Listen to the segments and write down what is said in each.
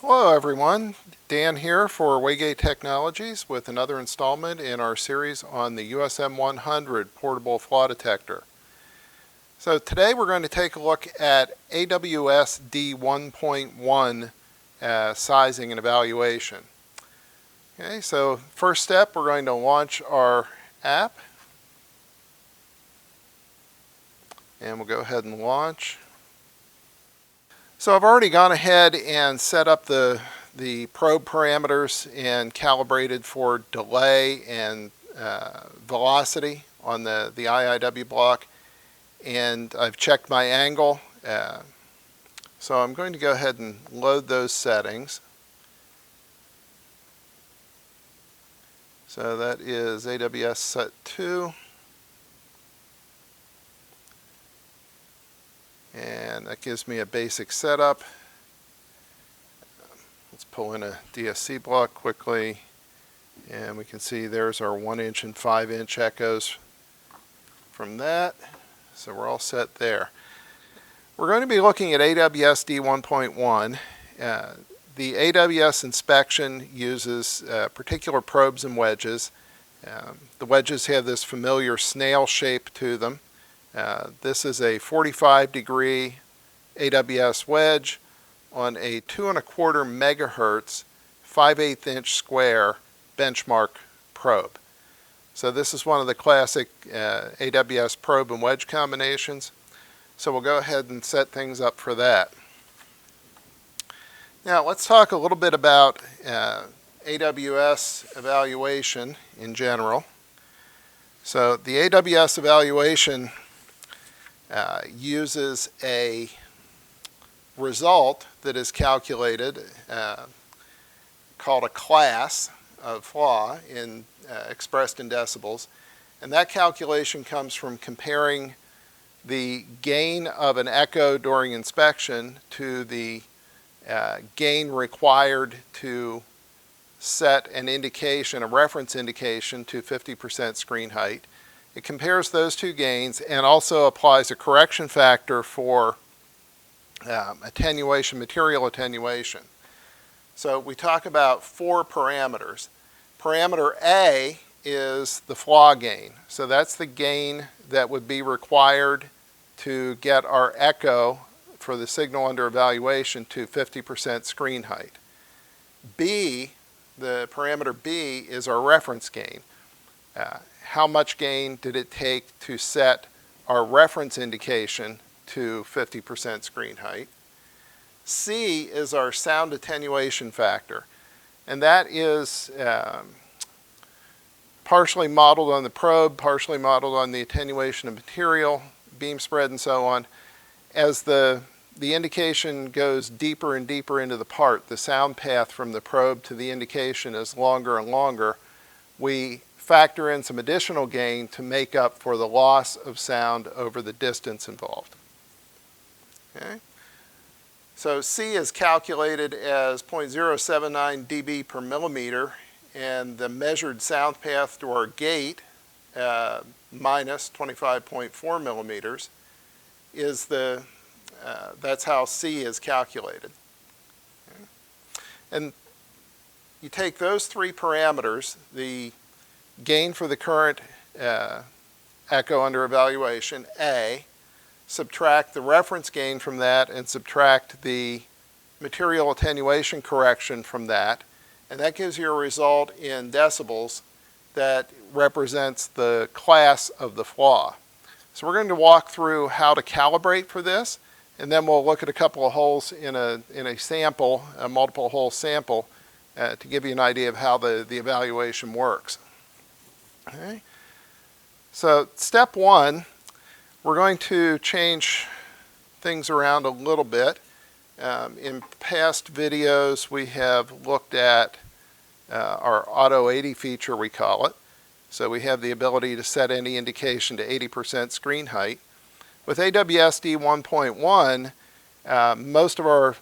Hello everyone, Dan here for Waygate Technologies with another installment in our series on the USM 100 portable flaw detector. So today we're going to take a look at AWS D1.1 sizing and evaluation. Okay, so first step, we're going to launch our app, and we'll go ahead and launch. So I've already gone ahead and set up the probe parameters and calibrated for delay and velocity on the IIW block, and I've checked my angle. So I'm going to go ahead and load those settings. So that is AWS set 2. And that gives me a basic setup. Let's pull in a DSC block quickly, and we can see there's our 1-inch and 5-inch echoes from that. So we're all set there. We're going to be looking at AWS D1.1. The AWS inspection uses particular probes and wedges. The wedges have this familiar snail shape to them. This is a 45-degree AWS wedge on a 2.25 megahertz 5/8 inch square benchmark probe. So this is one of the classic AWS probe and wedge combinations. So we'll go ahead and set things up for that. Now let's talk a little bit about AWS evaluation in general. So the AWS evaluation uses a result that is calculated called a class of flaw expressed in decibels, and that calculation comes from comparing the gain of an echo during inspection to the gain required to set an indication, a reference indication, to 50% screen height. It compares those two gains and also applies a correction factor for attenuation, material attenuation. So we talk about 4 parameters. Parameter A is the flaw gain. So that's the gain that would be required to get our echo for the signal under evaluation to 50% screen height. B, the parameter B, is our reference gain. How much gain did it take to set our reference indication to 50% screen height? C is our sound attenuation factor, and that is partially modeled on the probe, partially modeled on the attenuation of material, beam spread, and so on. As the indication goes deeper and deeper into the part, the sound path from the probe to the indication is longer and longer. We factor in some additional gain to make up for the loss of sound over the distance involved. Okay. So C is calculated as 0.079 dB per millimeter, and the measured sound path to our gate, minus 25.4 millimeters, is that's how C is calculated. Okay. And you take those 3 parameters, the gain for the current echo under evaluation, A, subtract the reference gain from that, and subtract the material attenuation correction from that, and that gives you a result in decibels that represents the class of the flaw. So we're going to walk through how to calibrate for this, and then we'll look at a couple of holes in a sample, a multiple hole sample, to give you an idea of how the evaluation works. Okay. So step 1, we're going to change things around a little bit. In past videos, we have looked at our Auto 80 feature, we call it. So we have the ability to set any indication to 80% screen height. With AWS D1.1, most of our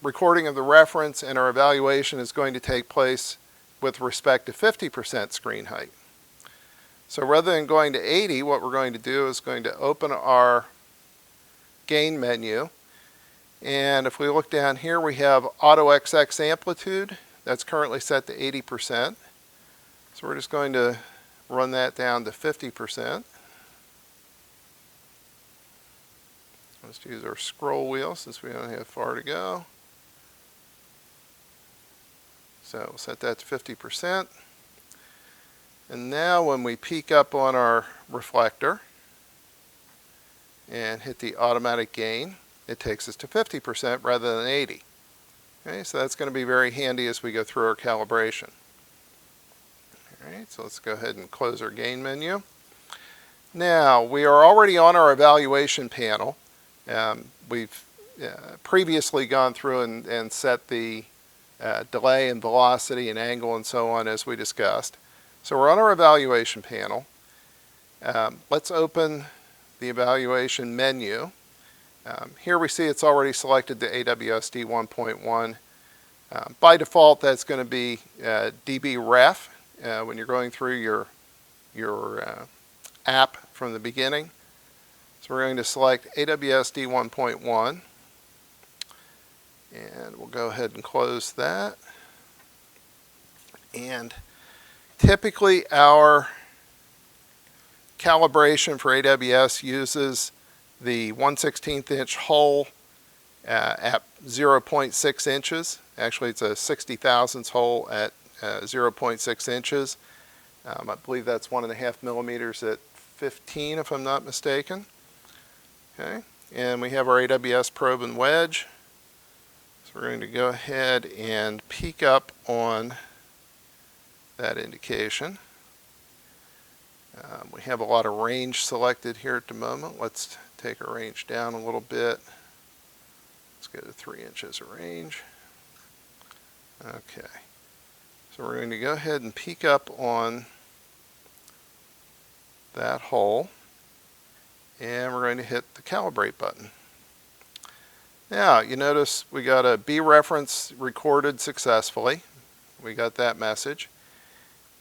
recording of the reference and our evaluation is going to take place with respect to 50% screen height. So rather than going to 80, what we're going to do is going to open our gain menu, And if we look down here, we have auto XX amplitude. That's currently set to 80%. So we're just going to run that down to 50%. Let's use our scroll wheel since we don't have far to go. So we'll set that to 50%. And now when we peek up on our reflector and hit the automatic gain, it takes us to 50% rather than 80. Okay, so that's going to be very handy as we go through our calibration. All right, so let's go ahead and close our gain menu. Now, we are already on our evaluation panel. We've previously gone through and set the delay and velocity and angle and so on as we discussed. So we're on our evaluation panel. Let's open the evaluation menu. Here we see it's already selected the AWS D1.1. By default, that's going to be 𝒏𝒉𝒂𝒏𝒉 when you're going through your app from the beginning. So we're going to select AWS D1.1, and we'll go ahead and close that. And typically our calibration for AWS uses the 1/16 inch hole at 0.6 inches. Actually, it's a 60 thousandths hole at 0.6 inches. I believe that's 1.5 millimeters at 15, if I'm not mistaken. Okay, and we have our AWS probe and wedge. So we're going to go ahead and peek up on that indication. We have a lot of range selected here at the moment. Let's take our range down a little bit. Let's go to 3 inches of range. Okay, so we're going to go ahead and peek up on that hole, and we're going to hit the calibrate button. Now, you notice we got a B reference recorded successfully. We got that message.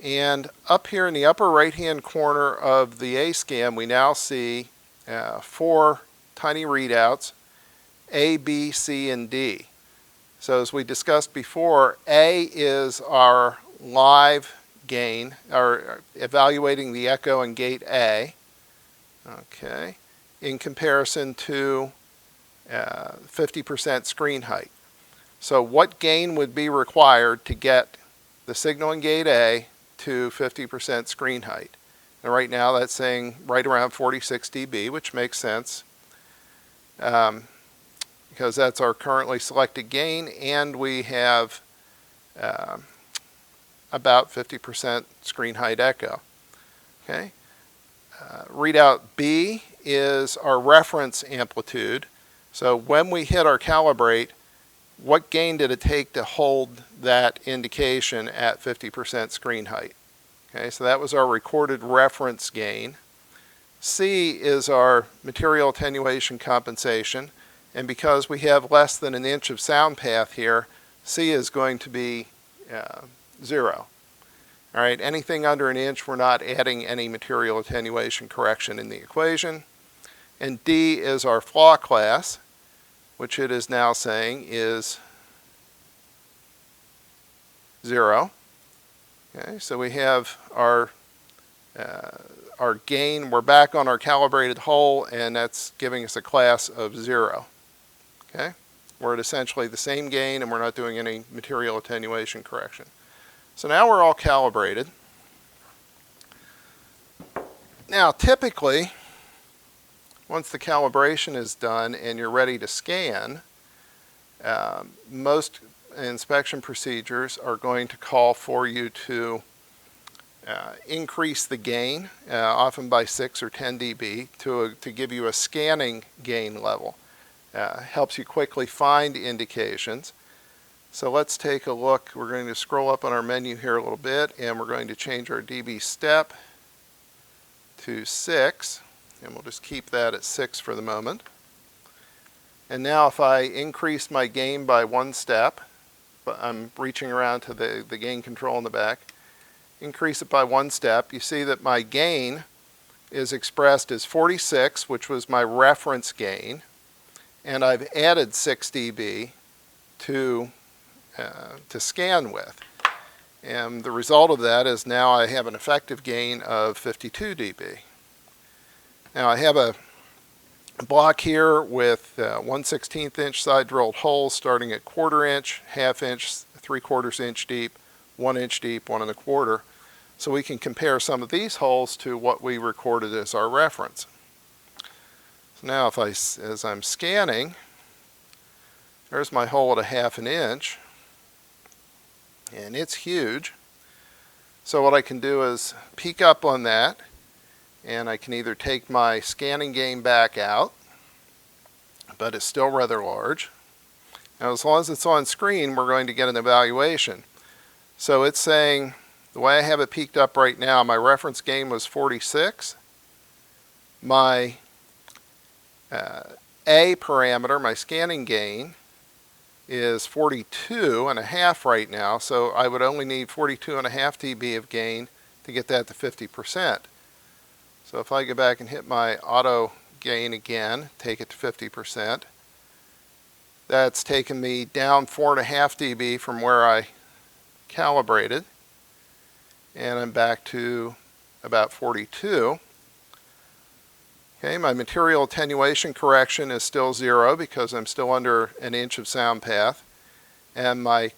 And up here in the upper right-hand corner of the A scan, we now see 4 tiny readouts, A, B, C, and D. So as we discussed before, A is our live gain, or evaluating the echo and gate A, okay, in comparison to 50% screen height. So what gain would be required to get the signal in gate A to 50% screen height? And right now that's saying right around 46 dB, which makes sense because that's our currently selected gain, and we have about 50% screen height echo. Okay. Readout B is our reference amplitude. So when we hit our calibrate, what gain did it take to hold that indication at 50% screen height? Okay, so that was our recorded reference gain. C is our material attenuation compensation, and because we have less than an inch of sound path here, C is going to be 0. All right, anything under an inch, we're not adding any material attenuation correction in the equation. And D is our Flaw class, which it is now saying is 0. Okay, so we have our gain. We're back on our calibrated hole, and that's giving us a class of 0. Okay, we're at essentially the same gain, and we're not doing any material attenuation correction. So now we're all calibrated. Now, typically, once the calibration is done and you're ready to scan, most inspection procedures are going to call for you to increase the gain, often by 6 or 10 dB, to give you a scanning gain level. Helps you quickly find indications. So let's take a look. We're going to scroll up on our menu here a little bit, and we're going to change our dB step to 6, and we'll just keep that at 6 for the moment. And now if I increase my gain by 1 step, I'm reaching around to the gain control in the back, increase it by 1 step, you see that my gain is expressed as 46, which was my reference gain, and I've added 6 dB to scan with. And the result of that is now I have an effective gain of 52 dB. Now I have a block here with 1/16 inch side drilled holes starting at 1/4 inch, 1/2 inch, 3/4 inch deep, 1 inch deep, 1 1/4. So we can compare some of these holes to what we recorded as our reference. So now as I'm scanning, there's my hole at 1/2 inch, and it's huge. So what I can do is peek up on that, and I can either take my scanning gain back out, but it's still rather large. Now as long as it's on screen, we're going to get an evaluation. So it's saying, the way I have it peeked up right now, my reference gain was 46. My A parameter, my scanning gain, is 42.5 right now, so I would only need 42.5 dB of gain to get that to 50%. So if I go back and hit my auto gain again, take it to 50%, that's taken me down 4.5 dB from where I calibrated, and I'm back to about 42. Okay, my material attenuation correction is still 0 because I'm still under an inch of sound path, and my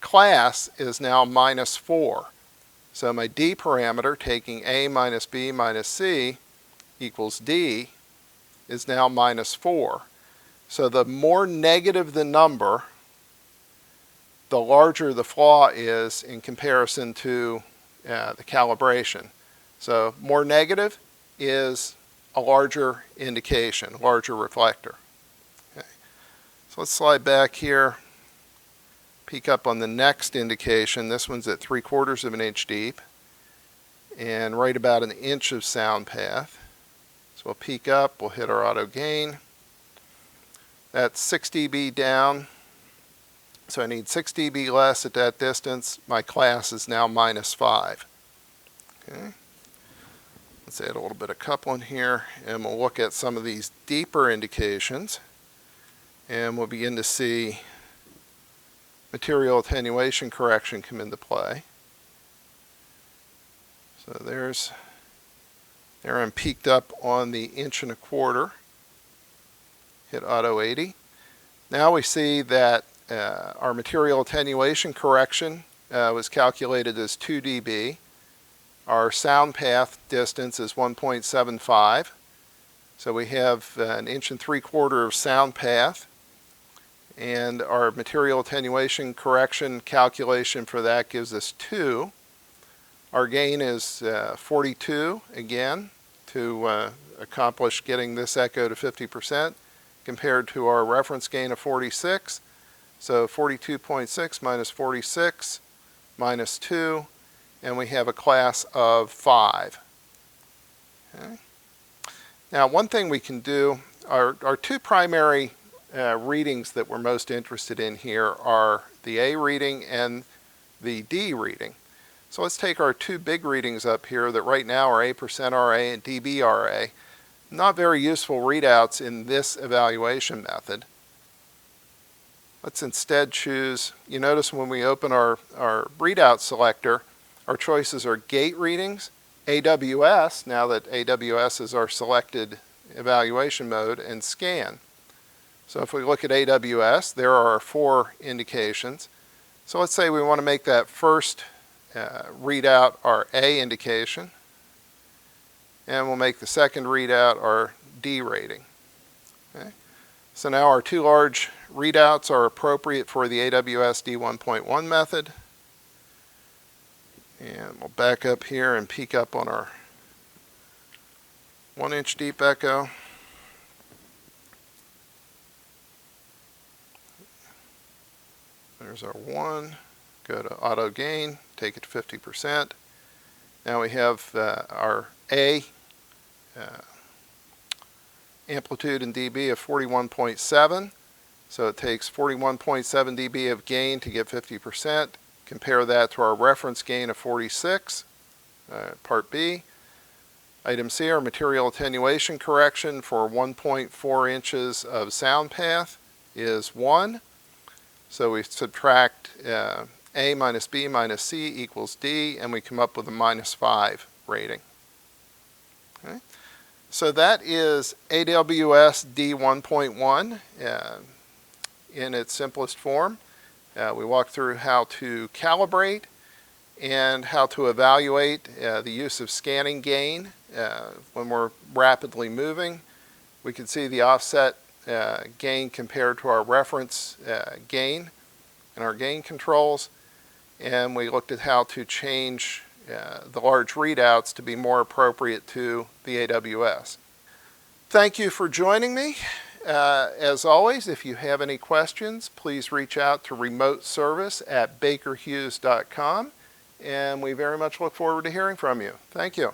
class is now -4. So my D parameter, taking A minus B minus C equals D, is now -4. So the more negative the number, the larger the flaw is in comparison to the calibration. So more negative is a larger indication, larger reflector. Okay. So let's slide back here, peek up on the next indication. This one's at 3/4 inch deep and right about an inch of sound path. So we'll peek up, we'll hit our auto gain. That's 6 dB down. So I need 6 dB less at that distance. My class is now -5. Okay. Let's add a little bit of coupling here, and we'll look at some of these deeper indications, and we'll begin to see material attenuation correction come into play. So there I'm peaked up on the 1.25 inch. Hit auto 80. Now we see that our material attenuation correction was calculated as 2 dB. Our sound path distance is 1.75. So we have an 1.75 inch of sound path, and our material attenuation correction calculation for that gives us 2. Our gain is 42 again to accomplish getting this echo to 50% compared to our reference gain of 46. So 42.6 minus 46 minus 2, and we have a class of 5. Okay. Now one thing we can do, our two primary readings that we're most interested in here are the A reading and the D reading. So let's take our two big readings up here that right now are A%RA and dBRA. Not very useful readouts in this evaluation method. Let's instead choose, you notice when we open our readout selector, our choices are gate readings, AWS, now that AWS is our selected evaluation mode, and scan. So if we look at AWS, there are our 4 indications. So let's say we want to make that first readout our A indication, and we'll make the second readout our D rating. Okay. So now our 2 large readouts are appropriate for the AWS D1.1 method. And we'll back up here and peek up on our 1 inch deep echo. There's our 1. Go to auto gain, take it to 50%. Now we have our A amplitude in dB of 41.7. So it takes 41.7 dB of gain to get 50%. Compare that to our reference gain of 46, part B. Item C, our material attenuation correction for 1.4 inches of sound path is 1. So we subtract A minus B minus C equals D, and we come up with a -5 rating. Okay. So that is AWS D1.1 in its simplest form. We walked through how to calibrate and how to evaluate the use of scanning gain when we're rapidly moving. We can see the offset gain compared to our reference gain and our gain controls, and we looked at how to change the large readouts to be more appropriate to the AWS. Thank you for joining me. As always, if you have any questions, please reach out to remote service at BakerHughes.com, and we very much look forward to hearing from you. Thank you.